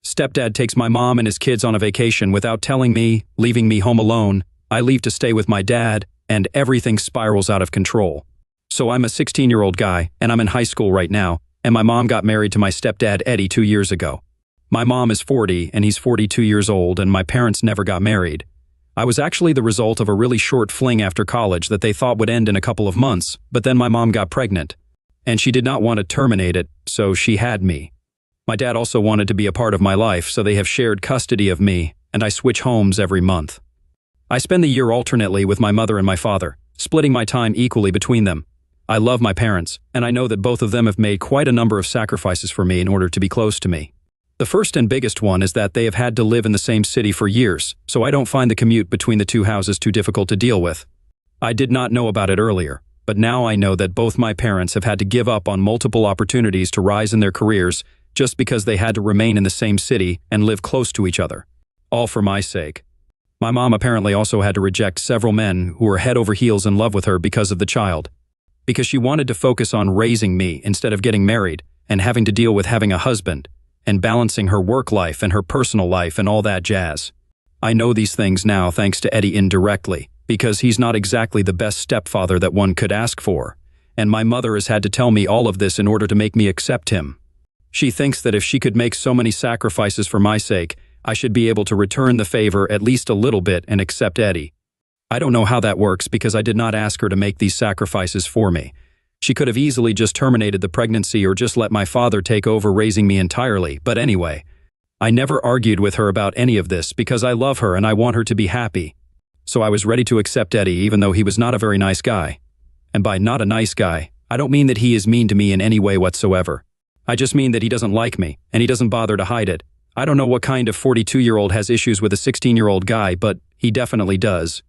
Stepdad takes my mom and his kids on a vacation without telling me, leaving me home alone. I leave to stay with my dad, and everything spirals out of control. So I'm a 16-year-old guy, and I'm in high school right now, and my mom got married to my stepdad Eddie 2 years ago. My mom is 40, and he's 42 years old, and my parents never got married. I was actually the result of a really short fling after college that they thought would end in a couple of months, but then my mom got pregnant. And she did not want to terminate it, so she had me. My dad also wanted to be a part of my life, so they have shared custody of me, and I switch homes every month. I spend the year alternately with my mother and my father, splitting my time equally between them. I love my parents, and I know that both of them have made quite a number of sacrifices for me in order to be close to me. The first and biggest one is that they have had to live in the same city for years, so I don't find the commute between the two houses too difficult to deal with. I did not know about it earlier, but now I know that both my parents have had to give up on multiple opportunities to rise in their careers just because they had to remain in the same city and live close to each other. All for my sake. My mom apparently also had to reject several men who were head over heels in love with her because of the child. Because she wanted to focus on raising me instead of getting married and having to deal with having a husband and balancing her work life and her personal life and all that jazz. I know these things now thanks to Eddie indirectly, because he's not exactly the best stepfather that one could ask for, and my mother has had to tell me all of this in order to make me accept him. She thinks that if she could make so many sacrifices for my sake, I should be able to return the favor at least a little bit and accept Eddie. I don't know how that works because I did not ask her to make these sacrifices for me. She could have easily just terminated the pregnancy or just let my father take over raising me entirely, but anyway, I never argued with her about any of this because I love her and I want her to be happy. So I was ready to accept Eddie even though he was not a very nice guy. And by not a nice guy, I don't mean that he is mean to me in any way whatsoever. I just mean that he doesn't like me, and he doesn't bother to hide it. I don't know what kind of 42-year-old has issues with a 16-year-old guy, but he definitely does.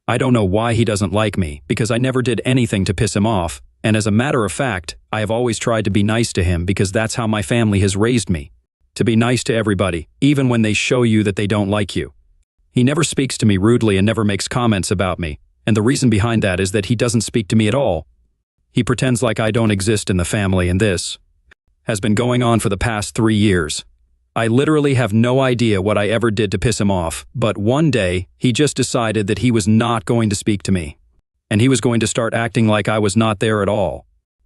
I don't know why he doesn't like me, because I never did anything to piss him off, and as a matter of fact, I have always tried to be nice to him because that's how my family has raised me. To be nice to everybody, even when they show you that they don't like you. He never speaks to me rudely and never makes comments about me, and the reason behind that is that he doesn't speak to me at all. He pretends like I don't exist in the family, and this has been going on for the past 3 years. I literally have no idea what I ever did to piss him off, but one day, he just decided that he was not going to speak to me. And he was going to start acting like I was not there at all.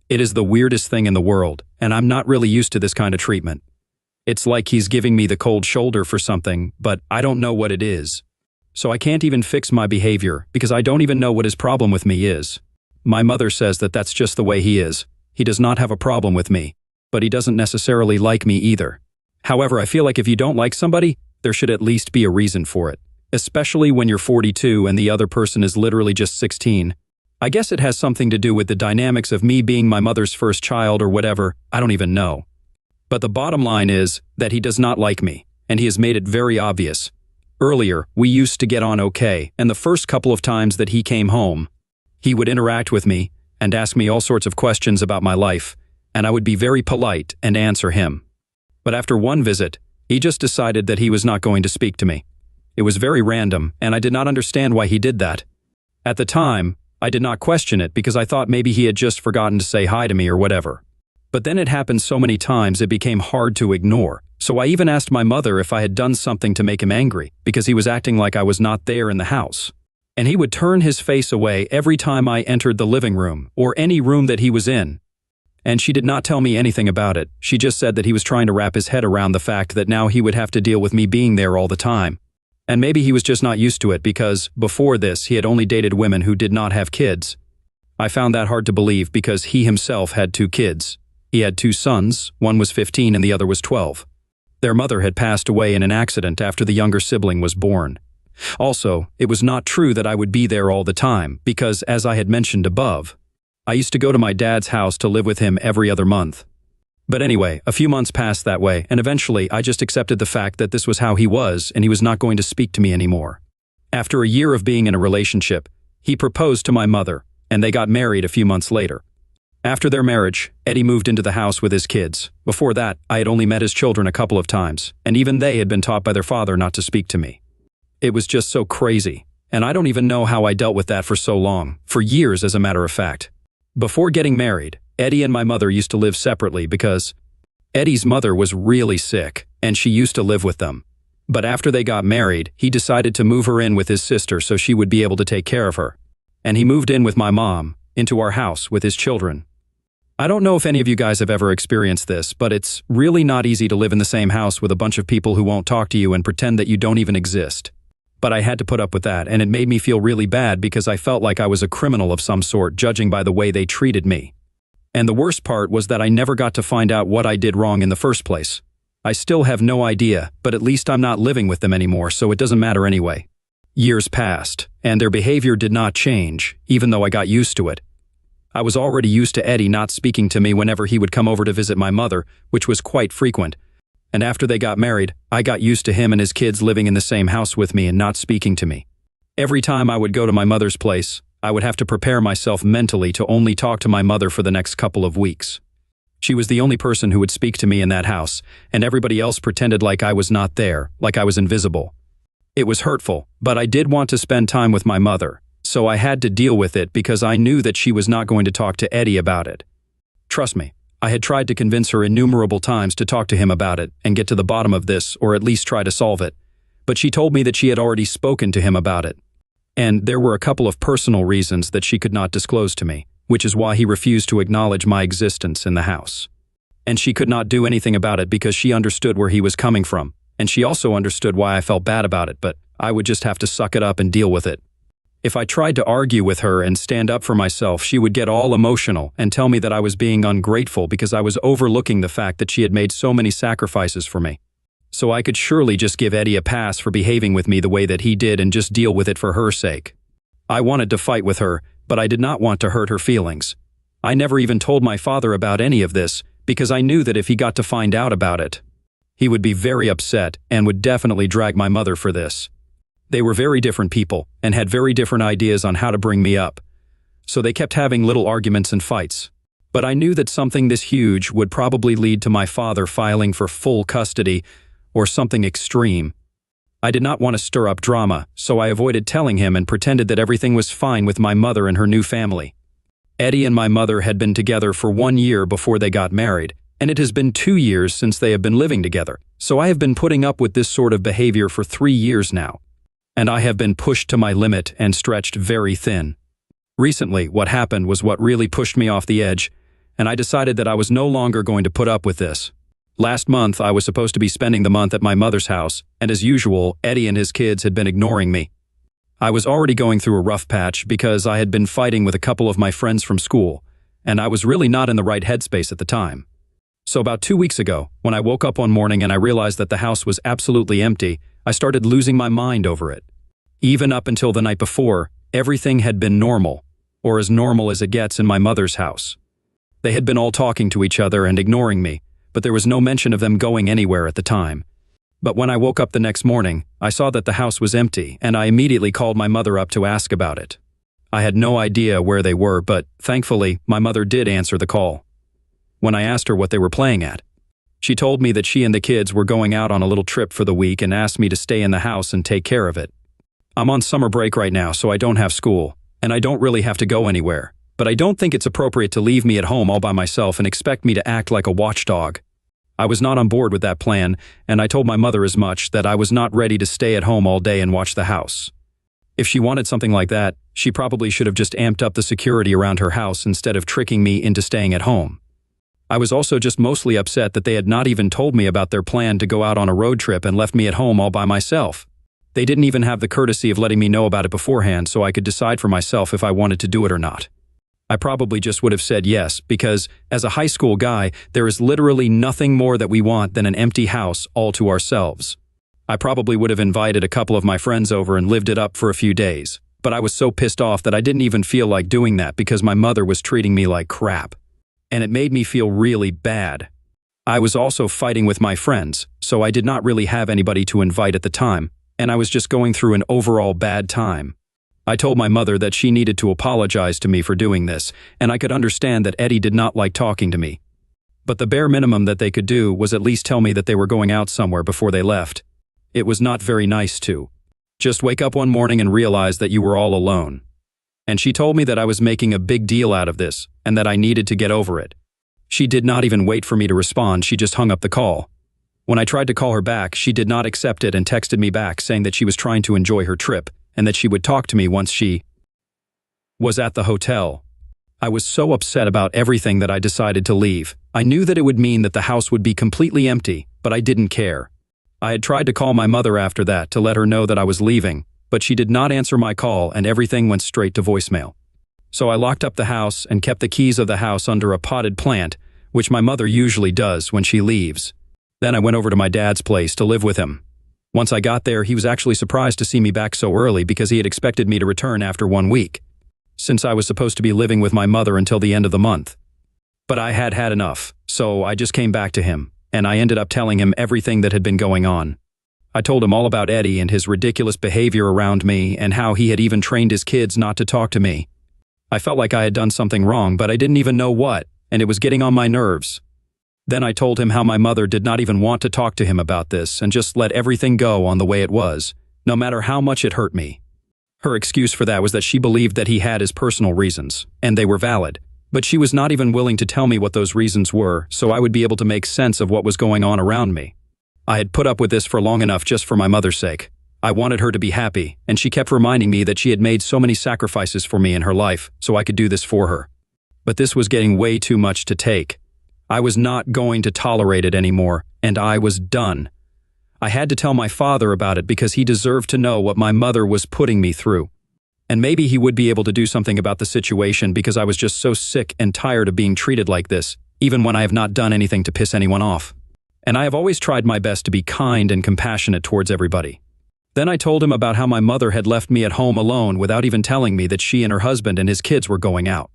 It is the weirdest thing in the world, and I'm not really used to this kind of treatment. It's like he's giving me the cold shoulder for something, but I don't know what it is. So I can't even fix my behavior, because I don't even know what his problem with me is. My mother says that that's just the way he is. He does not have a problem with me, but he doesn't necessarily like me either. However, I feel like if you don't like somebody, there should at least be a reason for it. Especially when you're 42 and the other person is literally just 16. I guess it has something to do with the dynamics of me being my mother's first child or whatever, I don't even know. But the bottom line is that he does not like me, and he has made it very obvious. Earlier, we used to get on okay, and the first couple of times that he came home, he would interact with me and ask me all sorts of questions about my life, and I would be very polite and answer him. But after one visit, he just decided that he was not going to speak to me. It was very random, and I did not understand why he did that. At the time, I did not question it because I thought maybe he had just forgotten to say hi to me or whatever. But then it happened so many times it became hard to ignore, so I even asked my mother if I had done something to make him angry because he was acting like I was not there in the house. And he would turn his face away every time I entered the living room or any room that he was in. And she did not tell me anything about it. She just said that he was trying to wrap his head around the fact that now he would have to deal with me being there all the time. And maybe he was just not used to it because, before this, he had only dated women who did not have kids. I found that hard to believe because he himself had 2 kids. He had 2 sons, one was 15 and the other was 12. Their mother had passed away in an accident after the younger sibling was born. Also, it was not true that I would be there all the time because, as I had mentioned above, I used to go to my dad's house to live with him every other month. But anyway, a few months passed that way, and eventually I just accepted the fact that this was how he was and he was not going to speak to me anymore. After a year of being in a relationship, he proposed to my mother, and they got married a few months later. After their marriage, Eddie moved into the house with his kids. Before that, I had only met his children a couple of times, and even they had been taught by their father not to speak to me. It was just so crazy, and I don't even know how I dealt with that for so long, for years as a matter of fact. Before getting married, Eddie and my mother used to live separately because Eddie's mother was really sick, and she used to live with them. But after they got married, he decided to move her in with his sister so she would be able to take care of her. And he moved in with my mom, into our house with his children. I don't know if any of you guys have ever experienced this, but it's really not easy to live in the same house with a bunch of people who won't talk to you and pretend that you don't even exist. But I had to put up with that, and it made me feel really bad because I felt like I was a criminal of some sort, judging by the way they treated me. And the worst part was that I never got to find out what I did wrong in the first place. I still have no idea, but at least I'm not living with them anymore, so it doesn't matter anyway. Years passed, and their behavior did not change, even though I got used to it. I was already used to Eddie not speaking to me whenever he would come over to visit my mother, which was quite frequent. And after they got married, I got used to him and his kids living in the same house with me and not speaking to me. Every time I would go to my mother's place, I would have to prepare myself mentally to only talk to my mother for the next couple of weeks. She was the only person who would speak to me in that house, and everybody else pretended like I was not there, like I was invisible. It was hurtful, but I did want to spend time with my mother, so I had to deal with it because I knew that she was not going to talk to Eddie about it. Trust me, I had tried to convince her innumerable times to talk to him about it and get to the bottom of this, or at least try to solve it, but she told me that she had already spoken to him about it. And there were a couple of personal reasons that she could not disclose to me, which is why he refused to acknowledge my existence in the house. And she could not do anything about it because she understood where he was coming from, and she also understood why I felt bad about it, but I would just have to suck it up and deal with it. If I tried to argue with her and stand up for myself, she would get all emotional and tell me that I was being ungrateful because I was overlooking the fact that she had made so many sacrifices for me. So I could surely just give Eddie a pass for behaving with me the way that he did and just deal with it for her sake. I wanted to fight with her, but I did not want to hurt her feelings. I never even told my father about any of this because I knew that if he got to find out about it, he would be very upset and would definitely drag my mother for this. They were very different people and had very different ideas on how to bring me up. So they kept having little arguments and fights. But I knew that something this huge would probably lead to my father filing for full custody or something extreme. I did not want to stir up drama, so I avoided telling him and pretended that everything was fine with my mother and her new family. Eddie and my mother had been together for 1 year before they got married, and it has been 2 years since they have been living together, so I have been putting up with this sort of behavior for 3 years now. And I have been pushed to my limit and stretched very thin. Recently, what happened was what really pushed me off the edge, and I decided that I was no longer going to put up with this. Last month, I was supposed to be spending the month at my mother's house, and as usual, Eddie and his kids had been ignoring me. I was already going through a rough patch because I had been fighting with a couple of my friends from school, and I was really not in the right headspace at the time. So about 2 weeks ago, when I woke up one morning and I realized that the house was absolutely empty, I started losing my mind over it. Even up until the night before, everything had been normal, or as normal as it gets in my mother's house. They had been all talking to each other and ignoring me, but there was no mention of them going anywhere at the time. But when I woke up the next morning, I saw that the house was empty, and I immediately called my mother up to ask about it. I had no idea where they were, but thankfully, my mother did answer the call. When I asked her what they were playing at, she told me that she and the kids were going out on a little trip for the week and asked me to stay in the house and take care of it. I'm on summer break right now, so I don't have school, and I don't really have to go anywhere, but I don't think it's appropriate to leave me at home all by myself and expect me to act like a watchdog. I was not on board with that plan, and I told my mother as much, that I was not ready to stay at home all day and watch the house. If she wanted something like that, she probably should have just amped up the security around her house instead of tricking me into staying at home. I was also just mostly upset that they had not even told me about their plan to go out on a road trip and left me at home all by myself. They didn't even have the courtesy of letting me know about it beforehand so I could decide for myself if I wanted to do it or not. I probably just would have said yes, because as a high school guy, there is literally nothing more that we want than an empty house all to ourselves. I probably would have invited a couple of my friends over and lived it up for a few days, but I was so pissed off that I didn't even feel like doing that because my mother was treating me like crap. And it made me feel really bad. I was also fighting with my friends, so I did not really have anybody to invite at the time, and I was just going through an overall bad time. I told my mother that she needed to apologize to me for doing this, and I could understand that Eddie did not like talking to me. But the bare minimum that they could do was at least tell me that they were going out somewhere before they left. It was not very nice to just wake up one morning and realize that you were all alone. And she told me that I was making a big deal out of this, and that I needed to get over it. She did not even wait for me to respond, she just hung up the call. When I tried to call her back, she did not accept it and texted me back saying that she was trying to enjoy her trip and that she would talk to me once she was at the hotel. I was so upset about everything that I decided to leave. I knew that it would mean that the house would be completely empty, but I didn't care. I had tried to call my mother after that to let her know that I was leaving, but she did not answer my call and everything went straight to voicemail. So I locked up the house and kept the keys of the house under a potted plant, which my mother usually does when she leaves. Then I went over to my dad's place to live with him. Once I got there, he was actually surprised to see me back so early because he had expected me to return after 1 week, since I was supposed to be living with my mother until the end of the month. But I had had enough, so I just came back to him, and I ended up telling him everything that had been going on. I told him all about Eddie and his ridiculous behavior around me and how he had even trained his kids not to talk to me. I felt like I had done something wrong, but I didn't even know what, and it was getting on my nerves. Then I told him how my mother did not even want to talk to him about this and just let everything go on the way it was, no matter how much it hurt me. Her excuse for that was that she believed that he had his personal reasons, and they were valid, but she was not even willing to tell me what those reasons were so I would be able to make sense of what was going on around me. I had put up with this for long enough just for my mother's sake. I wanted her to be happy, and she kept reminding me that she had made so many sacrifices for me in her life so I could do this for her. But this was getting way too much to take. I was not going to tolerate it anymore, and I was done. I had to tell my father about it because he deserved to know what my mother was putting me through. And maybe he would be able to do something about the situation because I was just so sick and tired of being treated like this, even when I have not done anything to piss anyone off. And I have always tried my best to be kind and compassionate towards everybody. Then I told him about how my mother had left me at home alone without even telling me that she and her husband and his kids were going out.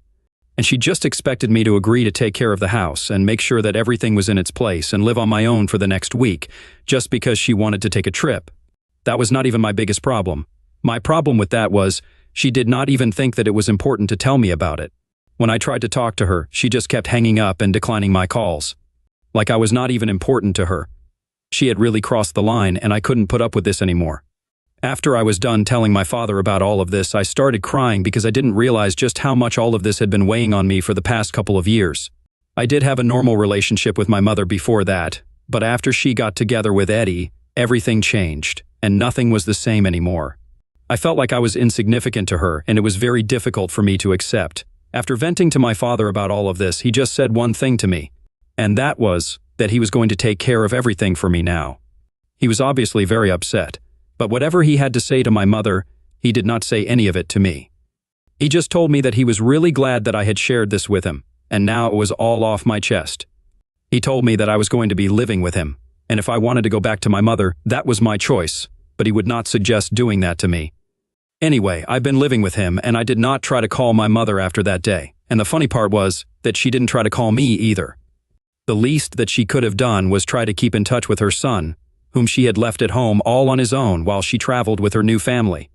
And she just expected me to agree to take care of the house and make sure that everything was in its place and live on my own for the next week, just because she wanted to take a trip. That was not even my biggest problem. My problem with that was, she did not even think that it was important to tell me about it. When I tried to talk to her, she just kept hanging up and declining my calls. Like I was not even important to her. She had really crossed the line and I couldn't put up with this anymore. After I was done telling my father about all of this, I started crying because I didn't realize just how much all of this had been weighing on me for the past couple of years. I did have a normal relationship with my mother before that, but after she got together with Eddie, everything changed, and nothing was the same anymore. I felt like I was insignificant to her, and it was very difficult for me to accept. After venting to my father about all of this, he just said one thing to me, and that was that he was going to take care of everything for me now. He was obviously very upset. But whatever he had to say to my mother, he did not say any of it to me. He just told me that he was really glad that I had shared this with him, and now it was all off my chest. He told me that I was going to be living with him, and if I wanted to go back to my mother, that was my choice, but he would not suggest doing that to me. Anyway, I've been living with him, and I did not try to call my mother after that day, and the funny part was that she didn't try to call me either. The least that she could have done was try to keep in touch with her son, whom she had left at home all on his own while she traveled with her new family.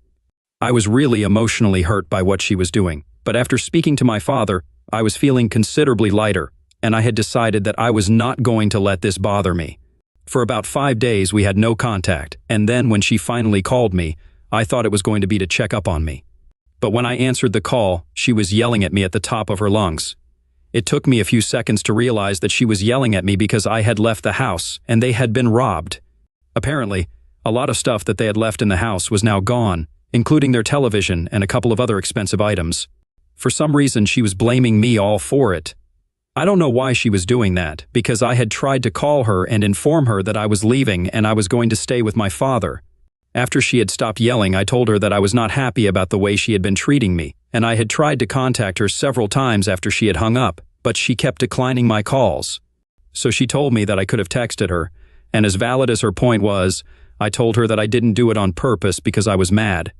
I was really emotionally hurt by what she was doing, but after speaking to my father, I was feeling considerably lighter, and I had decided that I was not going to let this bother me. For about 5 days we had no contact, and then when she finally called me, I thought it was going to be to check up on me. But when I answered the call, she was yelling at me at the top of her lungs. It took me a few seconds to realize that she was yelling at me because I had left the house and they had been robbed. Apparently, a lot of stuff that they had left in the house was now gone, including their television and a couple of other expensive items. For some reason, she was blaming me all for it. I don't know why she was doing that, because I had tried to call her and inform her that I was leaving and I was going to stay with my father. After she had stopped yelling, I told her that I was not happy about the way she had been treating me, and I had tried to contact her several times after she had hung up, but she kept declining my calls. So she told me that I could have texted her, and as valid as her point was, I told her that I didn't do it on purpose because I was mad.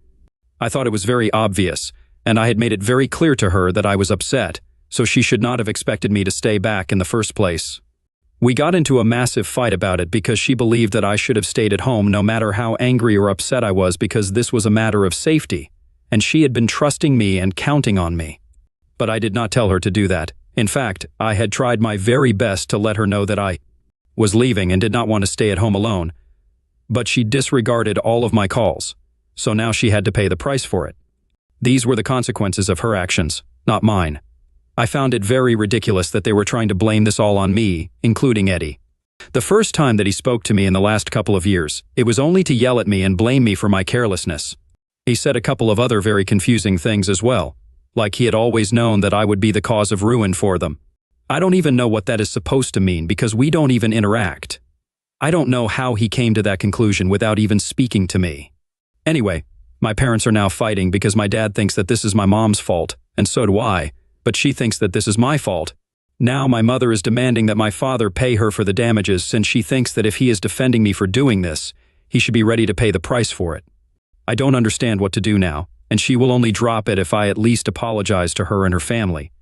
I thought it was very obvious, and I had made it very clear to her that I was upset, so she should not have expected me to stay back in the first place. We got into a massive fight about it because she believed that I should have stayed at home no matter how angry or upset I was because this was a matter of safety, and she had been trusting me and counting on me. But I did not tell her to do that. In fact, I had tried my very best to let her know that I was leaving and did not want to stay at home alone, but she disregarded all of my calls, so now she had to pay the price for it. These were the consequences of her actions, not mine. I found it very ridiculous that they were trying to blame this all on me, including Eddie. The first time that he spoke to me in the last couple of years, it was only to yell at me and blame me for my carelessness. He said a couple of other very confusing things as well, like he had always known that I would be the cause of ruin for them. I don't even know what that is supposed to mean because we don't even interact. I don't know how he came to that conclusion without even speaking to me. Anyway, my parents are now fighting because my dad thinks that this is my mom's fault, and so do I, but she thinks that this is my fault. Now my mother is demanding that my father pay her for the damages since she thinks that if he is defending me for doing this, he should be ready to pay the price for it. I don't understand what to do now, and she will only drop it if I at least apologize to her and her family.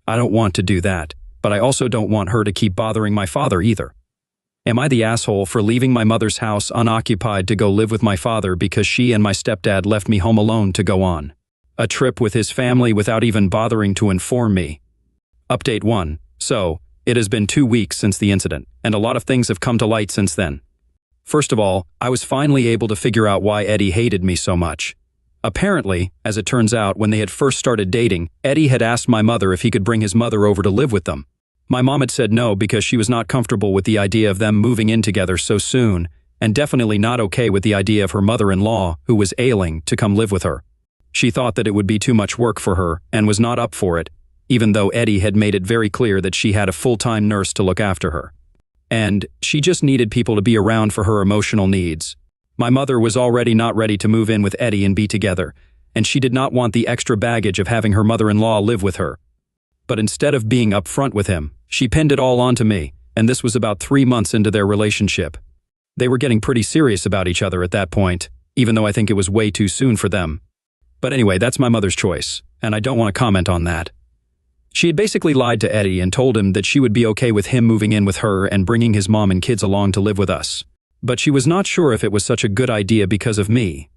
I don't want to do that, but I also don't want her to keep bothering my father either. Am I the asshole for leaving my mother's house unoccupied to go live with my father because she and my stepdad left me home alone to go on a trip with his family without even bothering to inform me? Update 1. So, it has been 2 weeks since the incident, and a lot of things have come to light since then. First of all, I was finally able to figure out why Eddie hated me so much. Apparently, as it turns out, when they had first started dating, Eddie had asked my mother if he could bring his mother over to live with them. My mom had said no because she was not comfortable with the idea of them moving in together so soon, and definitely not okay with the idea of her mother-in-law, who was ailing, to come live with her. She thought that it would be too much work for her and was not up for it, even though Eddie had made it very clear that she had a full-time nurse to look after her. And she just needed people to be around for her emotional needs. My mother was already not ready to move in with Eddie and be together, and she did not want the extra baggage of having her mother-in-law live with her. But instead of being upfront with him, she pinned it all onto me, and this was about 3 months into their relationship. They were getting pretty serious about each other at that point, even though I think it was way too soon for them. But anyway, that's my mother's choice, and I don't want to comment on that. She had basically lied to Eddie and told him that she would be okay with him moving in with her and bringing his mom and kids along to live with us. But she was not sure if it was such a good idea because of me.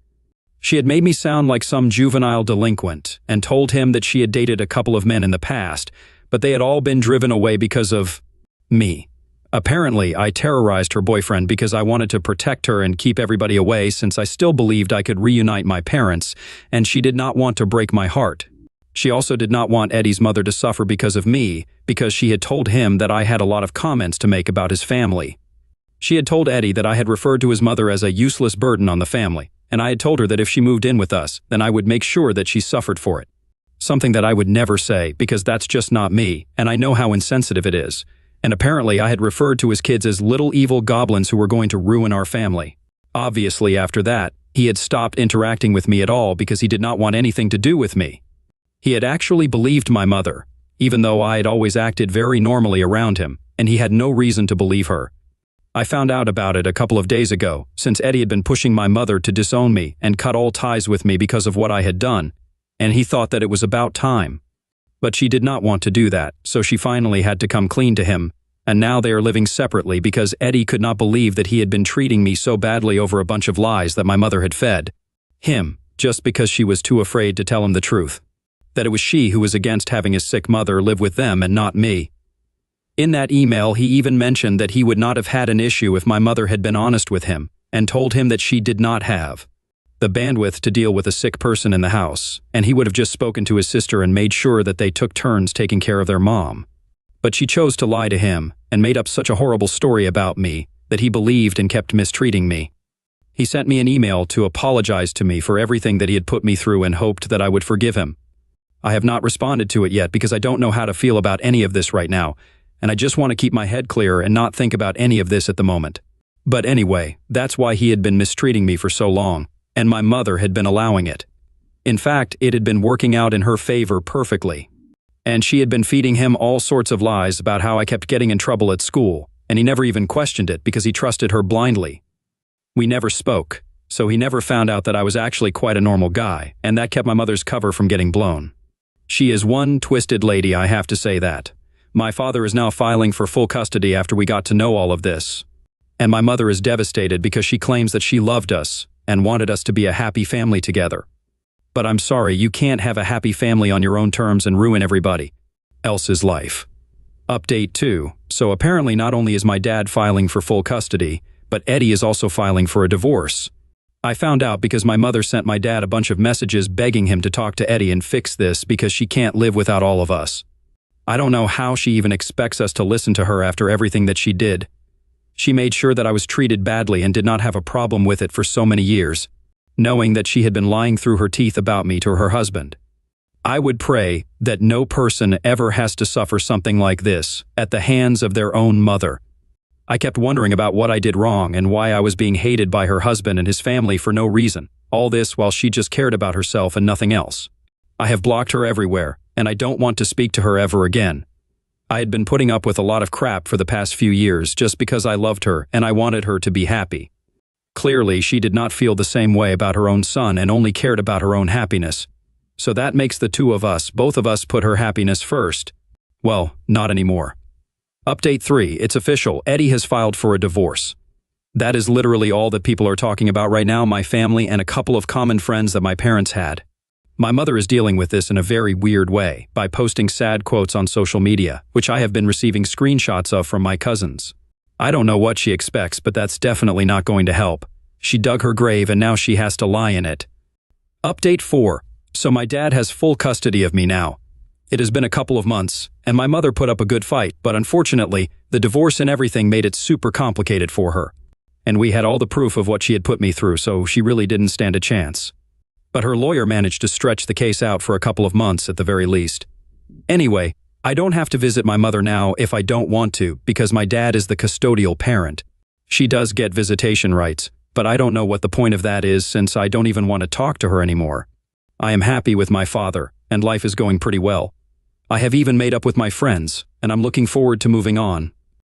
She had made me sound like some juvenile delinquent and told him that she had dated a couple of men in the past, but they had all been driven away because of me. Apparently, I terrorized her boyfriend because I wanted to protect her and keep everybody away since I still believed I could reunite my parents, and she did not want to break my heart. She also did not want Eddie's mother to suffer because of me, because she had told him that I had a lot of comments to make about his family. She had told Eddie that I had referred to his mother as a useless burden on the family, and I had told her that if she moved in with us, then I would make sure that she suffered for it. Something that I would never say because that's just not me, and I know how insensitive it is. And apparently I had referred to his kids as little evil goblins who were going to ruin our family. Obviously, after that, he had stopped interacting with me at all because he did not want anything to do with me. He had actually believed my mother, even though I had always acted very normally around him, and he had no reason to believe her. I found out about it a couple of days ago, since Eddie had been pushing my mother to disown me and cut all ties with me because of what I had done, and he thought that it was about time. But she did not want to do that, so she finally had to come clean to him, and now they are living separately because Eddie could not believe that he had been treating me so badly over a bunch of lies that my mother had fed him, just because she was too afraid to tell him the truth. That it was she who was against having his sick mother live with them and not me. In that email, he even mentioned that he would not have had an issue if my mother had been honest with him, and told him that she did not have the bandwidth to deal with a sick person in the house, and he would have just spoken to his sister and made sure that they took turns taking care of their mom. But she chose to lie to him and made up such a horrible story about me that he believed and kept mistreating me. He sent me an email to apologize to me for everything that he had put me through and hoped that I would forgive him. I have not responded to it yet because I don't know how to feel about any of this right now, and I just want to keep my head clear and not think about any of this at the moment. But anyway, that's why he had been mistreating me for so long, and my mother had been allowing it. In fact, it had been working out in her favor perfectly. And she had been feeding him all sorts of lies about how I kept getting in trouble at school, and he never even questioned it because he trusted her blindly. We never spoke, so he never found out that I was actually quite a normal guy, and that kept my mother's cover from getting blown. She is one twisted lady, I have to say that. My father is now filing for full custody after we got to know all of this. And my mother is devastated because she claims that she loved us and wanted us to be a happy family together. But I'm sorry, you can't have a happy family on your own terms and ruin everybody else's life. Update 2. So apparently not only is my dad filing for full custody, but Eddie is also filing for a divorce. I found out because my mother sent my dad a bunch of messages begging him to talk to Eddie and fix this because she can't live without all of us. I don't know how she even expects us to listen to her after everything that she did. She made sure that I was treated badly and did not have a problem with it for so many years, knowing that she had been lying through her teeth about me to her husband. I would pray that no person ever has to suffer something like this at the hands of their own mother. I kept wondering about what I did wrong and why I was being hated by her husband and his family for no reason, all this while she just cared about herself and nothing else. I have blocked her everywhere, and I don't want to speak to her ever again. I had been putting up with a lot of crap for the past few years just because I loved her and I wanted her to be happy. Clearly, she did not feel the same way about her own son and only cared about her own happiness. So that makes the two of us, both of us, put her happiness first. Well, not anymore. Update 3, it's official, Eddie has filed for a divorce. That is literally all that people are talking about right now, my family and a couple of common friends that my parents had. My mother is dealing with this in a very weird way, by posting sad quotes on social media, which I have been receiving screenshots of from my cousins. I don't know what she expects, but that's definitely not going to help. She dug her grave and now she has to lie in it. Update 4. So my dad has full custody of me now. It has been a couple of months, and my mother put up a good fight, but unfortunately, the divorce and everything made it super complicated for her. And we had all the proof of what she had put me through, so she really didn't stand a chance. But her lawyer managed to stretch the case out for a couple of months at the very least. Anyway, I don't have to visit my mother now if I don't want to, because my dad is the custodial parent. She does get visitation rights, but I don't know what the point of that is since I don't even want to talk to her anymore. I am happy with my father, and life is going pretty well. I have even made up with my friends, and I'm looking forward to moving on.